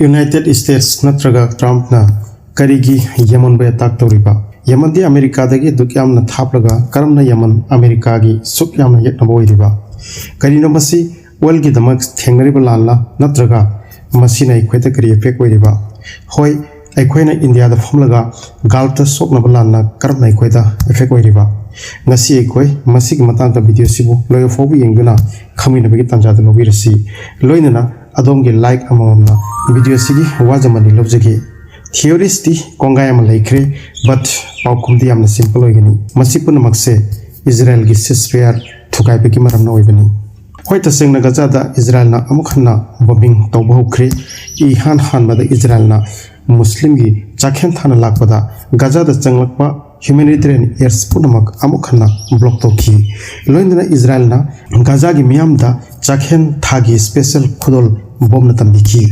United States natraga Trump na Karigi Yemen be attack toriba Yemen di America dagi dukyam na thaplaga karamna Yemen America gi sukyam na yekna boiriba karino masi world gi damak thengnariba lalla natraga masina ikhweta kari effect oiriba hoi aikhoina India da famlaga galta sokna balana karamna ikhweta effect oiriba ngasi aikhoi masig matang ta video sibu loibafao yengbiduna khangminnasi tanja da lobirasi loinana adom ge like amamna video sigi wajamani lobjagi theories ti kongai am lakhre but paukum di am simple ogani masipun makse Israel gi ceasefire thukai pe ki maram na oibani hoi ta sengna Gaza da Israel na amukhanna bombing tawba hokre I han bada Israel na muslim gi chakhen thana lakpada Gaza da changlakpa humanitarian airs punamak amukhanna block toki loindana Israel na Gaza gi miyam da chakhen thagi special khudol bomna tambiki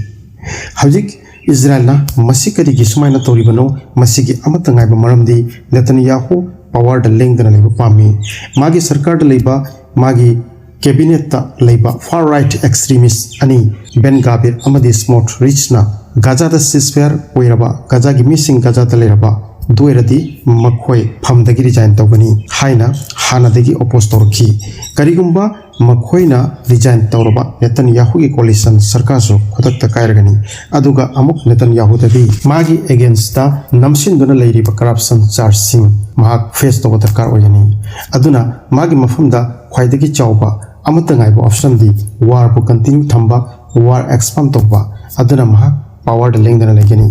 hajik Israel na masikari gi sumaina toribano masigi amatangai ba maramdi Netanyahu power da lengdana leba pami magi sarkar da leba magi cabinet ta leba far right extremist ani Ben Gabir amadi smart rich na Gaza da ceasefire oiraba Gaza gi missing Gaza ta leraba doiradi makhoi phamdagi resign tawgani haina hanadagi oppose torki karigumba makhoina resign tawraba Netanyahu gi coalition sarkar so khudakta kairagani aduga amuk Netanyahu dadi magi against the namsinduna leiriba corruption charge sing mahak face to darkar oyani aduna magi mafamda khwaidagi chawba amatangai bo option di war bu continue thamba war expand tawba aduna mahak power the lengdana legani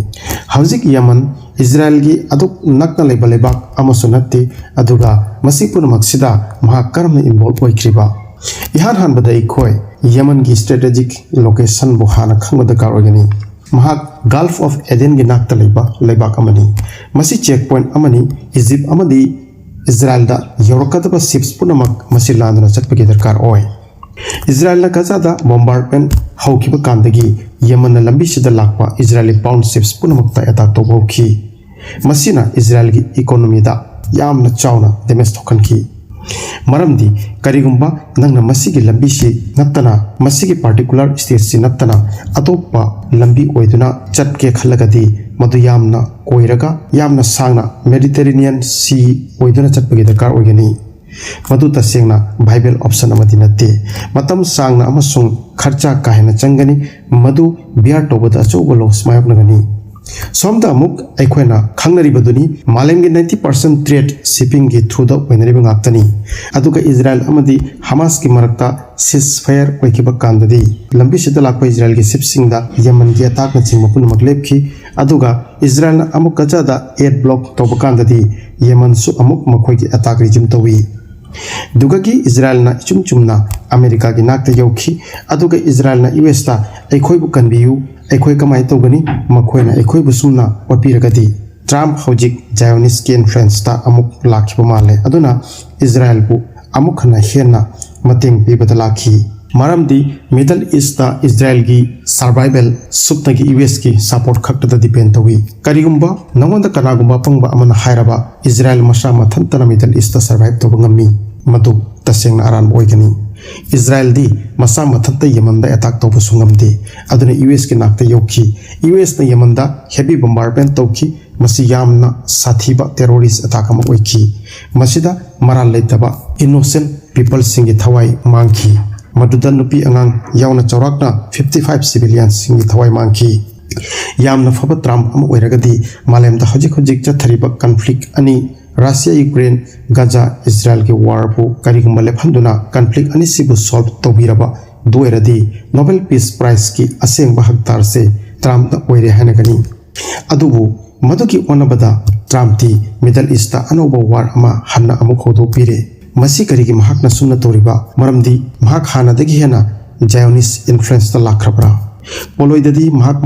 hauzik Yemen Israel gi aduk nakna leba lebak amasunatti aduga masipun maksida mahak karamna involve oikriba ihan badai khoi Yemen gi strategic location bu hana khangba dakar ogani mahak Gulf of Aden gi nakta leba lebak amani masi checkpoint amani Egypt amadi Israel da yorokadaba ships punamak masi landana chakpagi darkar oi Israel na Gaza da bombardment haukiba kandagi Yemen na lambi sida lakpa Israeli bound ships punamak ta attack to bokhi masina Israel gi economy da yamna chawna damage thokanki maramdi karigumba nangna masigi lambi si nattana masigi particular state si nattana atoppa lambi oiduna chatke khalagadi madu yamna koiraga yamna sangna Mediterranean Sea oiduna chatpagi darkar ogani madu tasengna viable option amadi natte matam sangna amasung kharcha kahena changani madu biar tobada chobolo smayok nagani somda amuk aikhoina khangnari baduni malemgi 90% trade shipping gi through the winari bangaktani aduga Israel amadi Hamas ki marakta ceasefire oikiba kandadi lambi sida lakpa Israel gi shipping da Yemen gi attack na chingma pun maglebki aduga Israel na amuk Gaza da aid block tobakandadi Yemen su amuk makhoi gi attack regime tawi duga gi Israel na chumna America gi nakta yauki aduga Israel na US ta aikoi bu kanbiyu aikoi kamai togani makhoina aikoi bu sumna wapiragadi Trump hojik Zionist ki influence ta amuk lakhiba male aduna Israel bu amuk na hena mating pibada lakhi maramdi Middle East ta Israel gi survival supna gi US ki support khakta da depend tawi karigumba namonda kanagumba pangba amana hairaba Israel masha mathantana Middle East ta survive to ngami madu tasengna aran boygani Israel di masa mathanta Yemen da attack to busungamdi aduna US ki nakta yoki US na Yemen da heavy bombardment toki masi yamna sathiba terrorist attack am oiki masida maral leitaba innocent people singi thawai mangki maduda nupi angang yauna chawrakna 55 civilians singi thawai mangki yamna faba Trump am oiragadi malem da hojik chathariba conflict ani Russia Ukraine Gaza Israel ke war bu karigumba lephanduna conflict ani sibu solve tobiraba doiradi Nobel Peace Prize ki asengba haktar se Trump na oire hanagani adubu maduki onabada Trump ti Middle East ta anoba war ama hanna amu khodo pire masi karigi mahak na sunna toriba maramdi mahak hana dagi hena Zionist influence ta lakrabra poloidadi mahak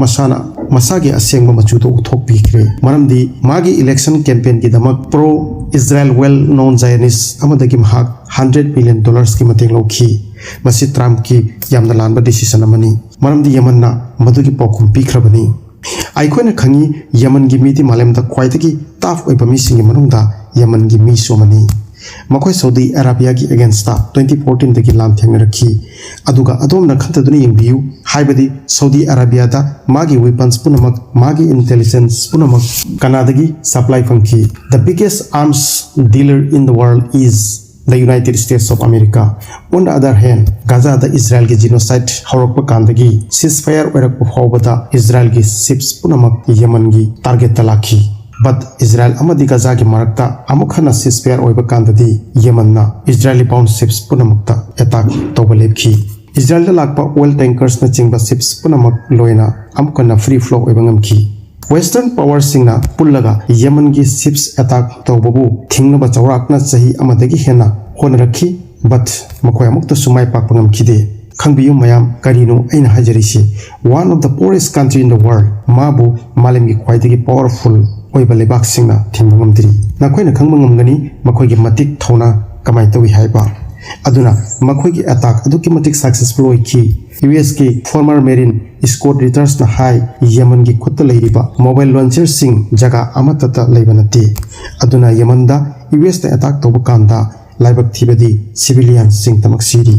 masagi asengba machudo uthok bikre maramdi magi election campaign ki damak pro Israel well known Zionist amadagi mahak $100 million ki mateng lokhi masi Trump ki yamna lanba decision amani maramdi Yemen na madugi pokum bikrabani aikhoina khangi Yemen gi miti malem da khwaidagi tough oiba mi singi manungda Yemen gi mi somani मखोई Saudi Arabia की against 2014 दगी लाम थेंगरखी अदुगा अदोमना खंतदुनी यंगबियु हाइबदी Saudi Arabia दा मागी weapons पुनमक मागी intelligence पुनमक कनादगी सप्लाई फंकी the biggest arms dealer in the world is the United States of America. On the other hand, Gaza the Israel ki genocide hawrakpa kandagi ceasefire oirakpa fawbada Israel ki ships punamak Yemen ki target talakhi. But Israel amadi Gaza ki marakta amukhana ceasefire oiba kandadi Yemen na Israeli bound ships punamakta attack tawba lepki. Israel da lakpa oil tankers na chingba ships punamak loina amukana free flow oiba ngamki. Western powers singna pullaga Yemen gi ships attack tawbabu thingnaba chawrakna chahi amadagi hena honrakhi but makhoi amukta sumai pakpangam khide khangbiyu mayam karino aina hajarisi one of the poorest country in the world mabu malam gi khwaidagi powerful oiba lebak singna thingmangamdri nakhoina khangmangamgani makhoi gi matik thona kamai tawi haiba aduna makhoi gi attack aduki matik successful oiki US की former marine escort returns na high Yemen की खुद लेरिबा mobile launcher सिंग जगह अमतता लेबनती अदुना Yemen दा US ने attack तोब कांदा लाइबक थिबदी civilian सिंग तमक सीरी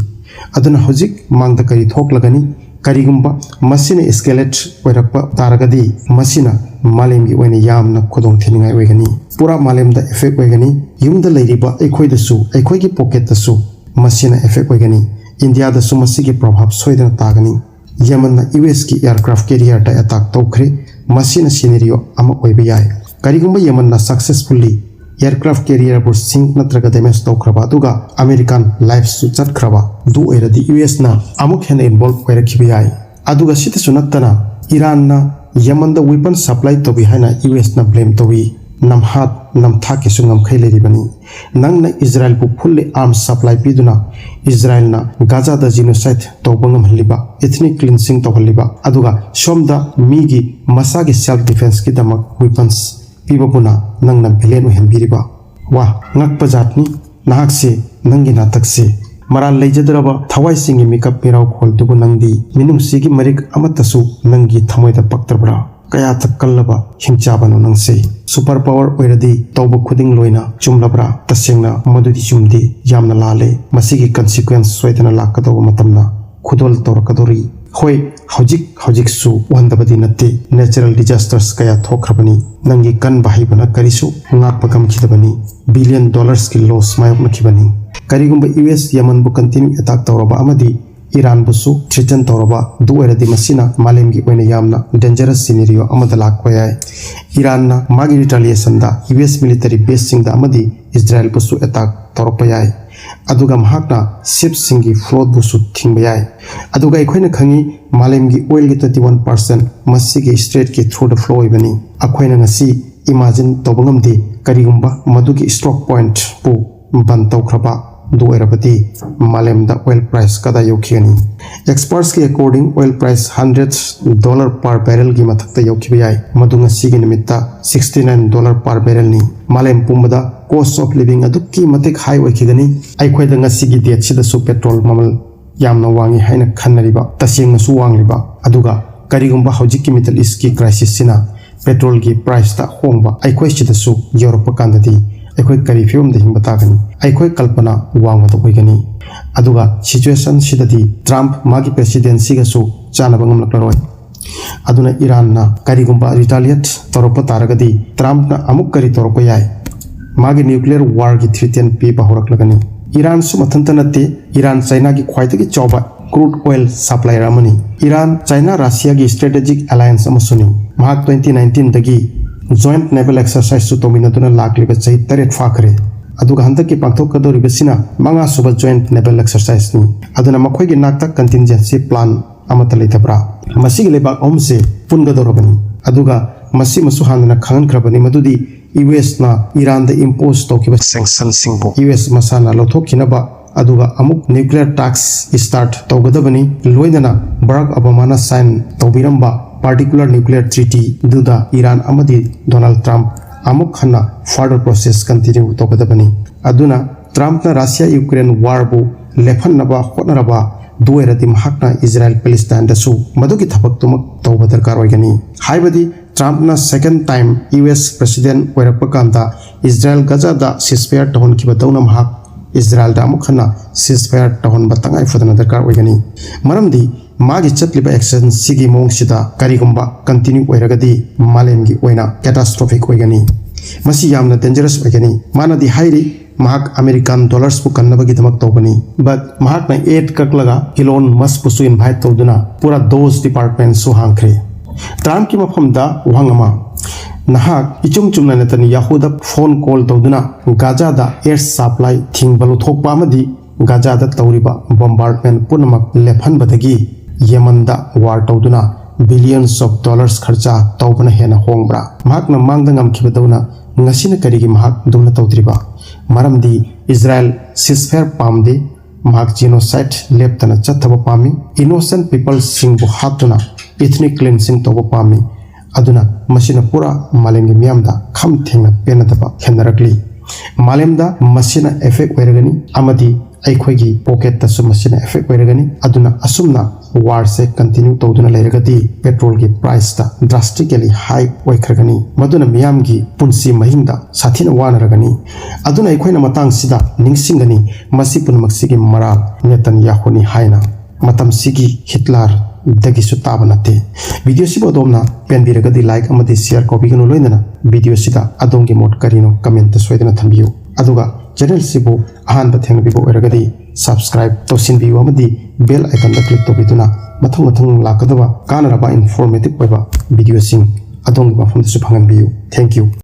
अदुना हुजिक मांग the करी थोक लगनी करीगुम्बा मसीने escalate ओइरपा तारगदी मसीना मालेम की ओइने यामना खुदों थिनिंगाय ओइगनी पूरा मालेम दा इफेक्ट ओइगनी युम द लेरिबा एखोय दसु एखोय की पॉकेट दसु मसीना इफेक्ट ओइगनी इंडिया द सुमसी के प्रभाव सोइदन तागनी यमन ना यूएस की एयरक्राफ्ट कैरियर टा अटैक तौखरे मसीना सिनेरियो अमा ओइबे याय करिगुम्बा यमन ना सक्सेसफुली एयरक्राफ्ट कैरियर बुर सिंक नत्रगा डैमेज तौखरबा दुगा अमेरिकन लाइफ सु चटखरबा दु ओइरदी यूएस ना अमुक हेन इन्वॉल्व ओइरखिबे याय अदुगा सित सुनत्तना ईरान ना यमन द वेपन सप्लाई तोबि हाइना यूएस ना ब्लेम तोबि नमहात नमथा के सुंगम खैलेरिबनी नंगना इजराइल को फुल्ली आर्म्स सप्लाई पीदुना इजराइल ना गाजा द जिनोसाइड तौबंगम हलिबा एथनिक क्लींसिंग तौहलिबा अदुगा सोमदा मीगी मसा की सेल्फ डिफेंस की दमक वेपन्स पीबबुना नंगना भिलेन हेनबिरिबा वा ngakpa jatni nahak se nangi natak se maral leijadraba thawai singi makeup piraw khol dubu nangdi minung sigi marik amatasu nangi thamoi da paktrabra kaya takkallaba hingchabano nangse super power oiradi tawba khuding loina chumlabra tasengna madudi chumde yamna lale masigi consequence soidana lakadawa matamna khudol torakadori hoi hojik su wandabadi natte natural disasters kaya thokrabani nangi kan bahibana karisu ngakpagam khidabani $1 billion ki loss mayokna khibani karigumba US Yemen bu continue attack tawraba amadi Iran busu threaten tawraba du eradi masina malem gi oina yamna dangerous scenario amada lakwaya Iran na magi retaliation da US military base sing da amadi Israel busu attack tawrapaya aduga mahakna ships singi float busu thingbayai aduga ikhoina khangi malem gi oil gi 31% masigi straight ki through the flow ibani akhoina ngasi imagine tawbangamdi karigumba madugi stroke point pu ban tawkhraba do erabati malem da oil price kada yokhiani experts ke according oil price $100 per barrel gi mathakta yokhibayai madunga sigi nimitta $69 per barrel ni malem pumbada cost of living adukki matik high oikhigani aikhoida ngasigi date sida su petrol mamal yamna wangi haina khannariba tasengna su wangliba aduga karigumba hojikki middle east ki crisis sina petrol gi price ta hongba aikhoi sida su europe kandadi aikhoi kari fium de himbatagani aikhoi kalpana wangwa to hoigani aduga situation sidadi Trump magi presidency ga su chanaba ngamlakloroi aduna Iran na karigumba retaliate toropa taragadi Trump na amuk kari toropa yai magi nuclear war gi threaten pe ba horaklagani Iran su mathantanate Iran China gi khwaidagi choba crude oil supplier amani Iran China Russia gi strategic alliance amasuni mahak 2019 dagi joint naval exercise su tominatuna lakliba chai taret fakhre aduga handaki pangthokadori besina manga suba joint naval exercise ni aduna makhoi gi nakta contingency plan amata leitabra masigi lebak omse pungadorobani aduga masi masu hanna khangan khrabani madudi US na Iran da impose tokiba sanction singbo US masana lothokhinaba aduga amuk nuclear tax start tawgadabani loinana Barack Obama na sign tawbiramba particular nuclear treaty duda Iran amadi Donald Trump amuk khanna further process continue tawgadabani aduna Trump na Russia Ukraine war bu lefannaba hotnaraba duerati mahakna Israel Palestine da su madugi thabak tumak tawba darkar oigani haibadi Trumpna second time US President Oirapakanda Israel Gaza da ceasefire tahon kibatawna mahak Israel da amukhana ceasefire tahon batangai fadana darkar oigani maramdi magi chatliba action sigi mong sida karigumba continue oiragadi malemgi oina catastrophic oigani masi yamna dangerous oigani manadi hairi mahak American dollars pu kannabagi damak tawbani but mahak na 8 kaklaga Elon Musk pusu invite tawduna pura those department su hangkhre Trump ki mafamda wangama nahak ichum chumna netani yahuda phone call tawduna Gaza da air supply thingbalu thokpa amadi Gaza da tawriba bombardment punamak lephan badagi Yemen da war tawduna billions of dollars kharcha tawbana hena hongbra mahak na mangda ngam khibadawna ngasina karigi mahak dumna tawdriba maramdi Israel ceasefire pamde mahak genocide leptana chathaba pami innocent people singbu hatuna ethnic cleansing toba pami aduna masina pura malemgi miyamda kham thengna penadaba khenarakli malemda masina effect oiragani amadi aikhoi pocket ta su masina effect oiragani aduna asumna war se continue tawduna lairagadi petrol gi price ta drastically high oikragani maduna miyamgi punsi mahingda sathina wanaragani aduna aikhoina matang sida ningsingani masi punmaksigi maral Netanyahu ni haina matam sigi Hitler dagi su tabanate video sibo domna penbiragadi like amadi share kaubiganu loinana video sida adongi mod karino comment soidana thambiyu aduga channel sibo ahanba thengbibo eragadi subscribe tosinbiyu amadi bell icon da click tobiduna mathang mathang lakadaba kanaraba informative oiba video sing adongi mafam su phanganbiyu thank you